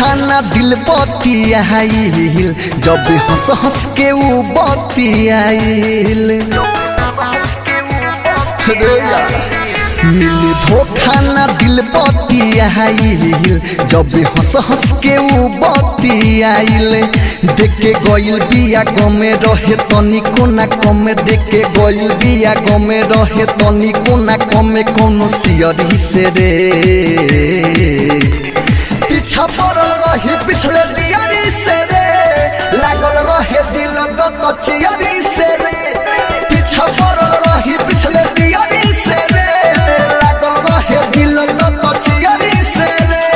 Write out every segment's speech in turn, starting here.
धोखा ना दिल बतियाइल जब हंस हंस के ऊ बतियाइल मिली धोखा ना दिल बतियाइल जब हंस हंस के ऊ बतियाइल देखे गइल बिया गमे रहे तनिको ना कमे देखे गइल बिया गमे रहे तनिको ना कमे कोनो सियरी से रे पीछा पड़ल रही पिछले दियारी से रे लागल रहे दिल कचियारी से रे पीछा पड़ल रही पिछले दियारी से रे लागल रहे दिल कचियारी से रे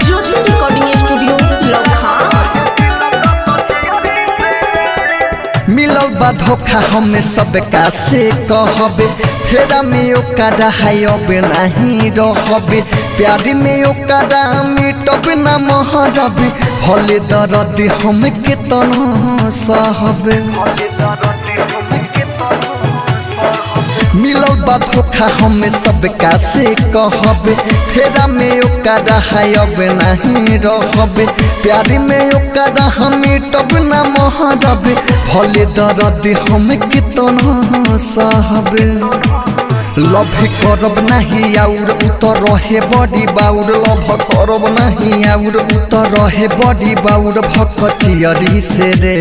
ज्योति रिकॉर्डिंग स्टूडियो लखा मिलल बा धोखा हमें सबका से कहबे फेरा में ओकरा हायब नहीं रहबे प्यार में ओकरा मिटब ना महरबे भले दर्द हम के तना सहबे मिलल बा धोखा हमें सबका से कहबे फेरा में ओकरा हायब नहीं रहबे प्यार में ओकरा हम मिटब ना महरबे भले दर्द हम कितना सहबे लव करब नहीं और उतर रहे बड़ी बाउर लव करब नहीं और उतर रहे बड़ी बाउर भकचियरी से रे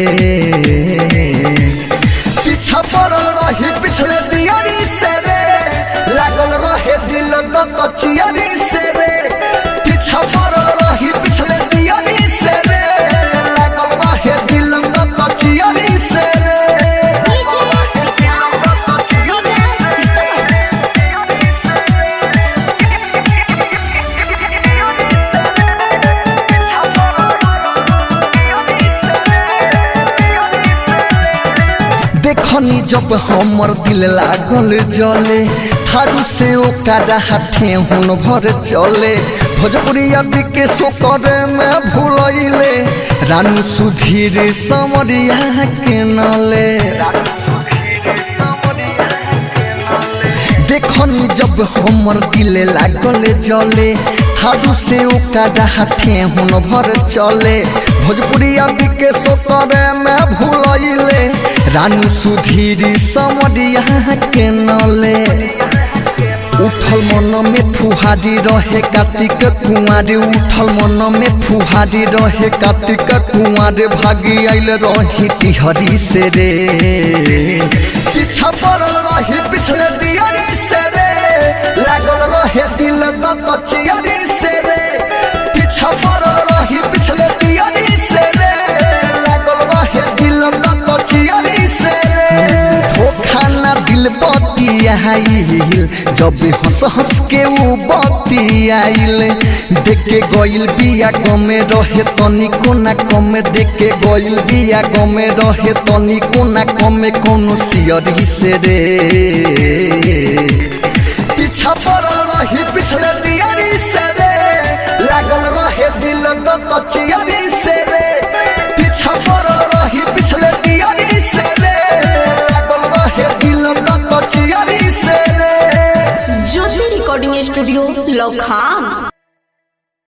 पीछा पड़ल रही पिछले दियारी से रे लागल रहे दिल कचियारी से रे पीछा पड़ल रही पिछले दियारी से रे लागल रहे दिल कचियारी से रे देखनी जब हमर दिल लागल जले थारू से ओकरा हाथे हुन भर चले भोजपुरिया के सोकर में भूलैले रानू सुधीर समरिया के नले देखनी जब हमर दिल लागल जले थारू से ओकरा हाथे हुन भर चले भोजपुरिया के सोकर में भूलैले रानू सुधीर समरिया के नले उठल मन में फुहारी रहे कार्तिक कुंवर उठल मन में फुहारी रहे कार्तिक कुंवर भागी आइल रही टिहरी से रे पीछा पड़ल रही पिछले दियारी से रे लागल रहे दिल कचियारी से रे पीछा पड़ल रही पिछले दियारी से रे लागल रहे दिल कचियारी से रे धोखा ना दिल बतियाइल जब हंस हंस के ऊ बतियाइल देखे गइल बिया गमे रहे तनिको ना कमे देखे गइल बिया गमे रहे तनिको ना कमे कोनो सियरी से रे पीछा पड़ल रही पिछले दियारी से रे लागल रहे दिल कचियारी से रे पीछा पड़ल रही पिछले दियारी से रे लागल रहे दिल कचियारी से रे ज्योति रिकॉर्डिंग स्टूडियो लखा।